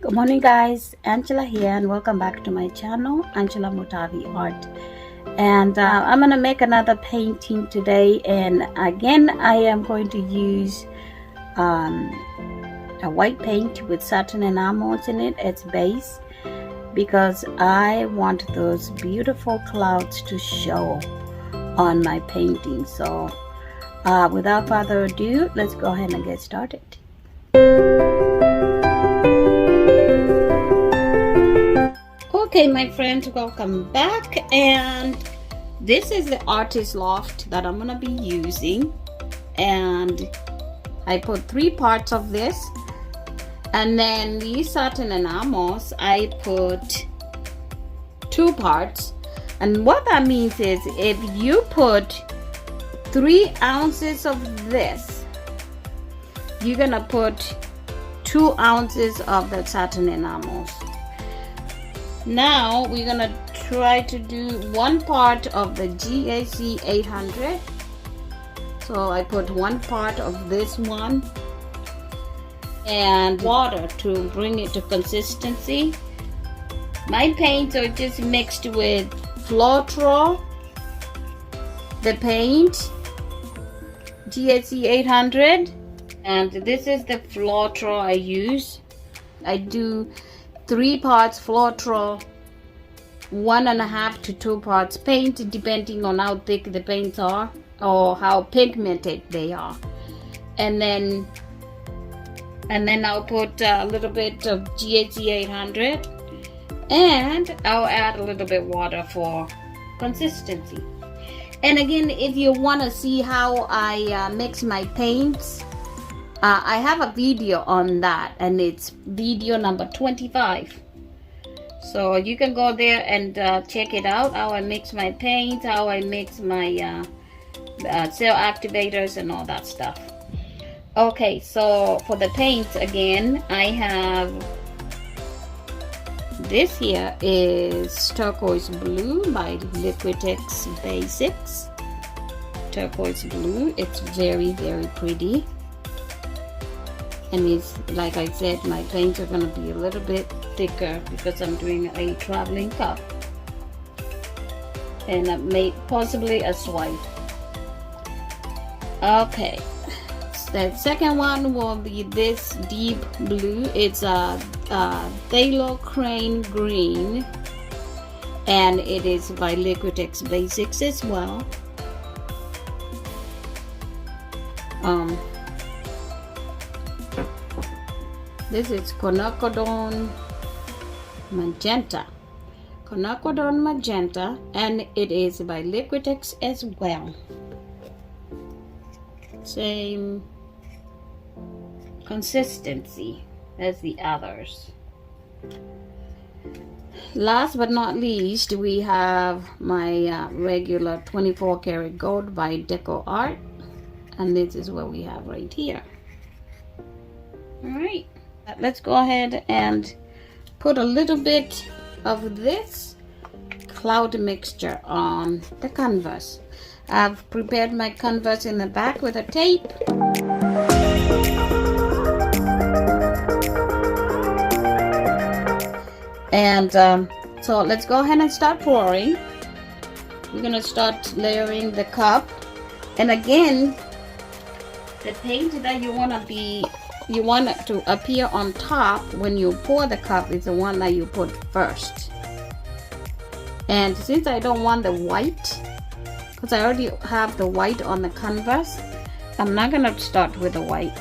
Good morning guys, Angela here and welcome back to my channel, Angela Mutavi Art. And I'm going to make another painting today, and again I am going to use a white paint with satin enamels in it as base, because I want those beautiful clouds to show on my painting. So without further ado, let's go ahead and get started. Okay my friends, welcome back, and this is the artist loft that I'm gonna be using, and I put 3 parts of this, and then these satin enamels I put 2 parts. And what that means is if you put 3 ounces of this, you're gonna put 2 ounces of the satin enamels. Now we're gonna try to do 1 part of the GAC 800. So I put 1 part of this one and water to bring it to consistency. My paints are just mixed with Floetrol, the paint, GAC 800, and this is the Floetrol I use. I do 3 parts Floetrol, 1.5 to 2 parts paint, depending on how thick the paints are or how pigmented they are. And then I'll put a little bit of GAC 800, and I'll add a little bit water for consistency. And again, if you want to see how I mix my paints, I have a video on that, and it's video number 25. So you can go there and check it out, how I mix my paints, how I mix my cell activators and all that stuff. Okay, so for the paints again, I have this here is turquoise blue by Liquitex Basics. Turquoise blue, it's very pretty. And it's, like I said, my paints are going to be a little bit thicker because I'm doing a traveling cup, and I've made possibly a swipe. Okay, the second one will be this deep blue. It's a Phthalo Crane green, and it is by Liquitex Basics as well. This is Quinacridone Magenta. Quinacridone Magenta, and it is by Liquitex as well. Same consistency as the others. Last but not least, we have my regular 24 karat gold by Deco Art, and this is what we have right here. Alright, let's go ahead and put a little bit of this cloud mixture on the canvas. I've prepared my canvas in the back with a tape. And so let's go ahead and start pouring. We're gonna start layering the cup, and again, the paint that you want it to appear on top when you pour the cup is the one that you put first. And since I don't want the white, because I already have the white on the canvas, I'm not gonna start with the white.